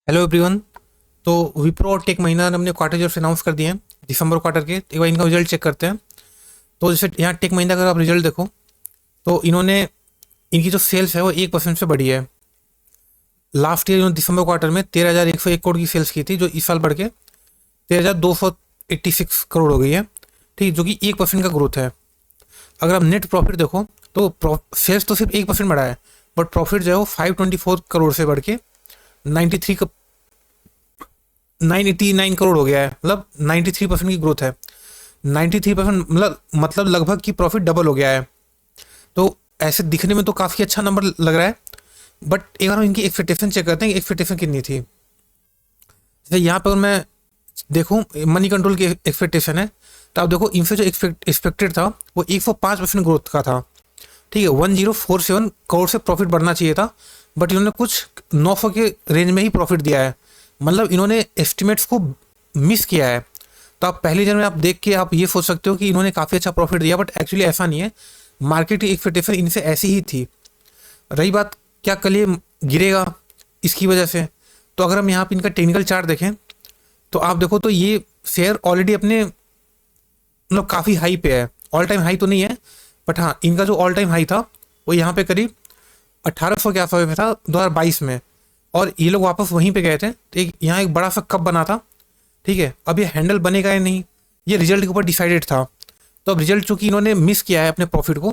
Hello everyone. तो विप्रो और take Mahindra ने अपने क्वार्टर रिजल्ट अनाउंस कर दिए हैं दिसंबर क्वार्टर के। एक बार इनका रिजल्ट चेक करते हैं। तो जैसे यहाँ टेक महिंद्रा का आप रिजल्ट देखो तो इन्होंने इनकी जो सेल्स है वो 1% से बढ़ी है। लास्ट ईयर इन्होंने दिसंबर क्वार्टर में 13,101 करोड़ की सेल्स की थी, जो इस साल बढ़ के 13,286 करोड़ हो गई है। ठीक है, जो कि 1% का ग्रोथ है। अगर आप नेट प्रॉफिट देखो तो सेल्स तो सिर्फ 1% बढ़ा है, बट प्रॉफिट जो है वो 524 करोड़ से बढ़ के 93 989 करोड़ हो गया है। मतलब 93% की ग्रोथ है। 93% मतलब लगभग की प्रॉफिट डबल हो गया है। तो ऐसे दिखने में तो काफ़ी अच्छा नंबर लग रहा है। बट एक बार हम इनकी एक्सपेक्टेशन चेक करते हैं कि एक्सपेक्टेशन कितनी थी। जैसे यहाँ पर मैं देखूँ मनी कंट्रोल की एक्सपेक्टेशन है, तो आप देखो इनसे जो एक्सपेक्टेड था वो 105% ग्रोथ का था। ठीक है, 1047 करोड़ से प्रॉफिट बढ़ना चाहिए था, बट इन्होंने कुछ 900 के रेंज में ही प्रॉफिट दिया है। मतलब इन्होंने एस्टिमेट्स को मिस किया है। तो आप पहली जन में आप देख के आप ये सोच सकते हो कि इन्होंने काफ़ी अच्छा प्रॉफिट दिया, बट एक्चुअली ऐसा नहीं है। मार्केट की एक्सपेक्टेशन इनसे ऐसी ही थी। रही बात क्या कल ये गिरेगा इसकी वजह से, तो अगर हम यहाँ पे इनका टेक्निकल चार्ट देखें तो आप देखो तो ये शेयर ऑलरेडी अपने मतलब काफ़ी हाई पे है। ऑल टाइम हाई तो नहीं है, बट हाँ इनका जो ऑल टाइम हाई था वो यहाँ पे करीब 1800 के आसपास में था 2022 में। और ये लोग वापस वहीं पे गए थे, तो यहाँ एक बड़ा सा कप बना था। ठीक है, अब ये हैंडल बनेगा या नहीं ये रिजल्ट के ऊपर डिसाइडेड था। तो अब रिजल्ट चूंकि इन्होंने मिस किया है अपने प्रॉफिट को,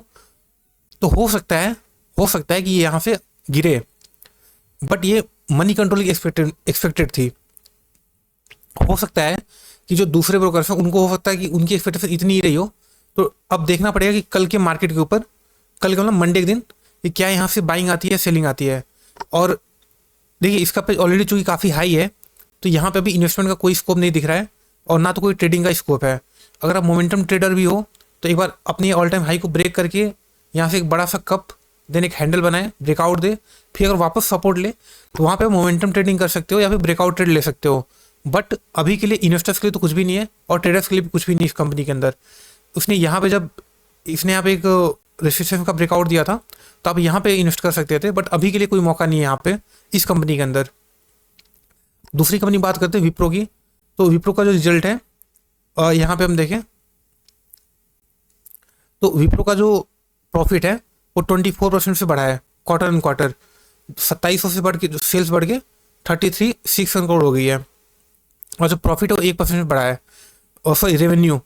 तो हो सकता है कि ये यहाँ से गिरे। बट ये मनी कंट्रोल की एक्सपेक्टेड थी। हो सकता है कि जो दूसरे ब्रोकर्स हैं उनको हो सकता है कि उनकी एक्सपेक्टेशन इतनी ही रही हो। तो अब देखना पड़ेगा कि कल के मार्केट के ऊपर, कल के मतलब मंडे के दिन, कि क्या यहाँ से बाइंग आती है सेलिंग आती है। और देखिए इसका पे ऑलरेडी चूंकि काफ़ी हाई है, तो यहाँ पे भी इन्वेस्टमेंट का कोई स्कोप नहीं दिख रहा है, और ना तो कोई ट्रेडिंग का स्कोप है। अगर आप मोमेंटम ट्रेडर भी हो तो एक बार अपनी ऑल टाइम हाई को ब्रेक करके यहाँ से एक बड़ा सा कप, देन एक हैंडल बनाए, ब्रेकआउट दे, फिर अगर वापस सपोर्ट ले तो वहाँ पे मोमेंटम ट्रेडिंग कर सकते हो या फिर ब्रेकआउट ट्रेड ले सकते हो। बट अभी के लिए इन्वेस्टर्स के लिए तो कुछ भी नहीं है, और ट्रेडर्स के लिए भी कुछ भी नहीं इस कंपनी के अंदर। उसने यहाँ पे जब इसने यहाँ पे एक रेजिस्टेंस का ब्रेकआउट दिया था, तो आप यहाँ पे इन्वेस्ट कर सकते थे, बट अभी के लिए कोई मौका नहीं है यहाँ पे इस कंपनी के अंदर। दूसरी कंपनी बात करते हैं विप्रो की। तो विप्रो का जो रिजल्ट है यहाँ पे हम देखें तो विप्रो का जो प्रॉफिट है वो 24% से बढ़ा है क्वार्टर एंड क्वार्टर। 2700 से बढ़ के जो सेल्स बढ़ के 33,600 करोड़ हो गई है, और जो प्रॉफिट है वो 1% बढ़ा है, और सॉरी रेवेन्यू।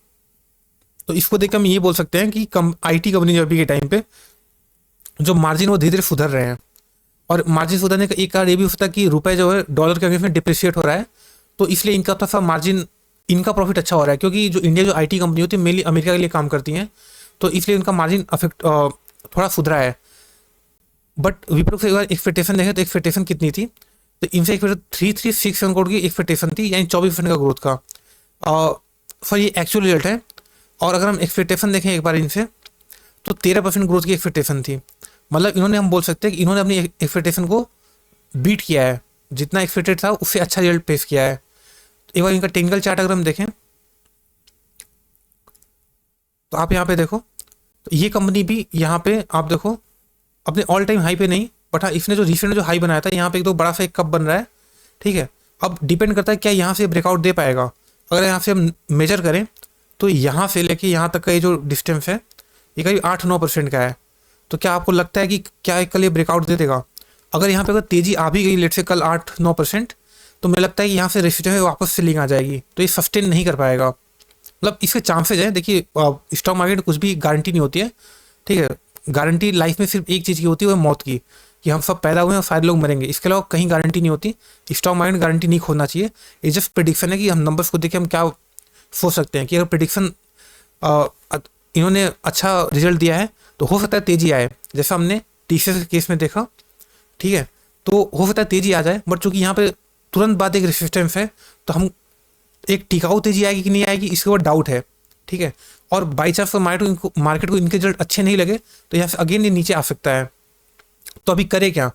तो इसको देख के हम ये बोल सकते हैं कि आईटी कंपनी जो अभी के टाइम पे जो मार्जिन वो धीरे धीरे सुधर रहे हैं। और मार्जिन सुधरने का एक कारण ये भी हो सकता है कि रुपए जो है डॉलर के अगेंस्ट में डिप्रिशिएट हो रहा है, तो इसलिए इनका थोड़ा सा मार्जिन, इनका प्रॉफिट अच्छा हो रहा है। क्योंकि जो इंडिया जो आईटी कंपनी होती है मेनली अमेरिका के लिए काम करती हैं, तो इसलिए इनका मार्जिन थोड़ा सुधरा है। बट विप्रो से अगर एक्सपेक्टेशन देखें तो एक्सपेक्टेशन कितनी थी, तो इनसे एक्सपेक्टेशन 3,367 करोड़ की एक्सपेक्टेशन थी, यानी 24% का ग्रोथ का। सर ये एक्चुअल रिजल्ट है। और अगर हम एक्सपेक्टेशन देखें एक बार इनसे, तो 13% ग्रोथ की एक्सपेक्टेशन थी। मतलब इन्होंने, हम बोल सकते हैं कि इन्होंने अपनी एक्सपेक्टेशन को बीट किया है। जितना एक्सपेक्टेड था उससे अच्छा रिजल्ट पेश किया है। एक बार इनका टेक्निकल चार्ट अगर हम देखें तो आप यहाँ पे देखो, तो ये कंपनी भी यहाँ पे आप देखो अपने ऑल टाइम हाई पे नहीं, बट हाँ इसने जो रिसेंट जो हाई बनाया था यहाँ पे एक दो बड़ा सा एक कप बन रहा है। ठीक है, अब डिपेंड करता है क्या यहाँ से ब्रेकआउट दे पाएगा। अगर यहाँ से हम मेजर करें तो यहाँ से लेके यहाँ तक का ये जो डिस्टेंस है ये करीब 8-9% का है। तो क्या आपको लगता है कि क्या कल ये ब्रेकआउट दे देगा? अगर यहाँ पे अगर तेजी आ भी गई लेट से कल 8-9%, तो मुझे लगता है कि यहाँ से रेसिस्टेंस वापस सेलिंग आ जाएगी, तो ये सस्टेन नहीं कर पाएगा। मतलब इसके चांसेज हैं। देखिए स्टॉक मार्केट में कुछ भी गारंटी नहीं होती है। ठीक है, गारंटी लाइफ में सिर्फ एक चीज़ की होती है, वो मौत की, कि हम सब पैदा हुए हैं और सारे लोग मरेंगे। इसके अलावा कहीं गारंटी नहीं होती। स्टॉक मार्केट गारंटी नहीं खोलना चाहिए। ये जस्ट प्रिडिक्शन है कि हम नंबर्स को देख के हम क्या सोच सकते हैं कि अगर प्रिडिक्शन इन्होंने अच्छा रिजल्ट दिया है तो हो सकता है तेजी आए, जैसा हमने टीसीएस के केस में देखा। ठीक है, तो हो सकता है तेजी आ जाए, बट चूंकि यहाँ पे तुरंत बाद एक रेसिस्टेंस है, तो हम एक टिकाऊ तेजी आएगी कि नहीं आएगी इसके ऊपर डाउट है। ठीक है, और बाई चांस मार्केट को इनके रिजल्ट अच्छे नहीं लगे तो यहाँ से अगेन ये नीचे आ सकता है। तो अभी करे क्या?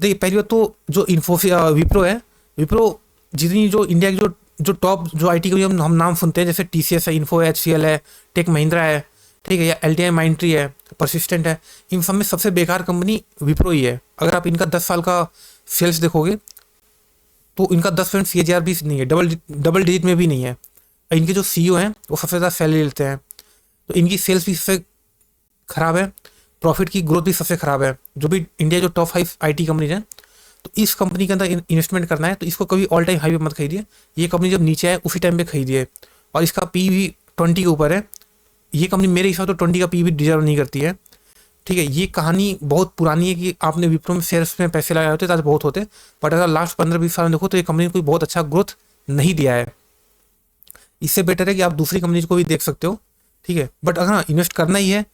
देखिए पहली बात तो जो विप्रो है, विप्रो जितनी जो इंडिया की जो टॉप जो आईटी कंपनी हम नाम सुनते हैं, जैसे टीसीएस है, इन्फो है, एचसीएल है, टेक महिंद्रा है, ठीक है, या एलटीआई माइंट्री है, परसिस्टेंट है, इन सब में सबसे बेकार कंपनी विप्रो ही है। अगर आप इनका 10 साल का सेल्स देखोगे तो इनका 10% CAGR भी नहीं है, डबल डिजिट में भी नहीं है। इनके जो CEO हैं वो सबसे ज़्यादा सैलरी लेते हैं, तो इनकी सेल्स भी सबसे खराब है, प्रॉफिट की ग्रोथ भी सबसे खराब है। जो भी इंडिया जो टॉप 5 IT कंपनीज हैं, तो इस कंपनी के अंदर इन्वेस्टमेंट करना है तो इसको कभी ऑल टाइम हाई पे मत खरीदिए। ये कंपनी जब नीचे आए उसी टाइम पे खरीदिए, और इसका पी भी 20 के ऊपर है। ये कंपनी मेरे हिसाब से तो 20 का पी भी डिजर्व नहीं करती है। ठीक है, ये कहानी बहुत पुरानी है कि आपने विप्रो में शेयर्स में पैसे लगाए होते तो आज बहुत होते, बट अगर लास्ट 15-20 साल में देखो तो ये कंपनी ने कोई बहुत अच्छा ग्रोथ नहीं दिया है। इससे बेटर है कि आप दूसरी कंपनीज को भी देख सकते हो। ठीक है, बट अगर हाँ इन्वेस्ट करना ही है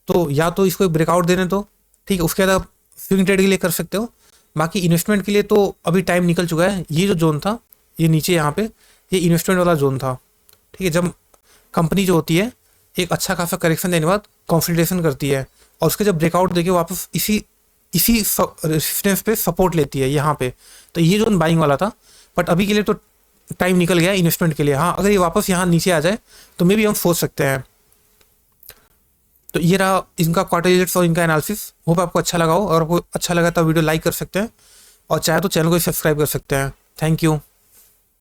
तो या तो इसको ब्रेकआउट देने दो, ठीक है, उसके बाद आप स्विंग ट्रेड के लिए कर सकते हो। बाकी इन्वेस्टमेंट के लिए तो अभी टाइम निकल चुका है। ये जो जोन था, ये नीचे यहाँ पे, ये इन्वेस्टमेंट वाला जोन था। ठीक है, जब कंपनी जो होती है एक अच्छा खासा करेक्शन देने के बाद कंसोलिडेशन करती है, और उसके जब ब्रेकआउट देके वापस इसी इसी रेजिस्टेंस पे सपोर्ट लेती है यहाँ पे, तो ये जोन बाइंग वाला था। बट अभी के लिए तो टाइम निकल गया इन्वेस्टमेंट के लिए। हाँ, अगर ये वापस यहाँ नीचे आ जाए तो मे भी हम सोच सकते हैं। तो ये रहा इनका क्वार्टर रिजल्ट्स और इनका एनालिसिस। होप आपको अच्छा लगा हो, और आपको अच्छा लगा तो वीडियो लाइक कर सकते हैं, और चाहे तो चैनल को सब्सक्राइब कर सकते हैं। Thank you.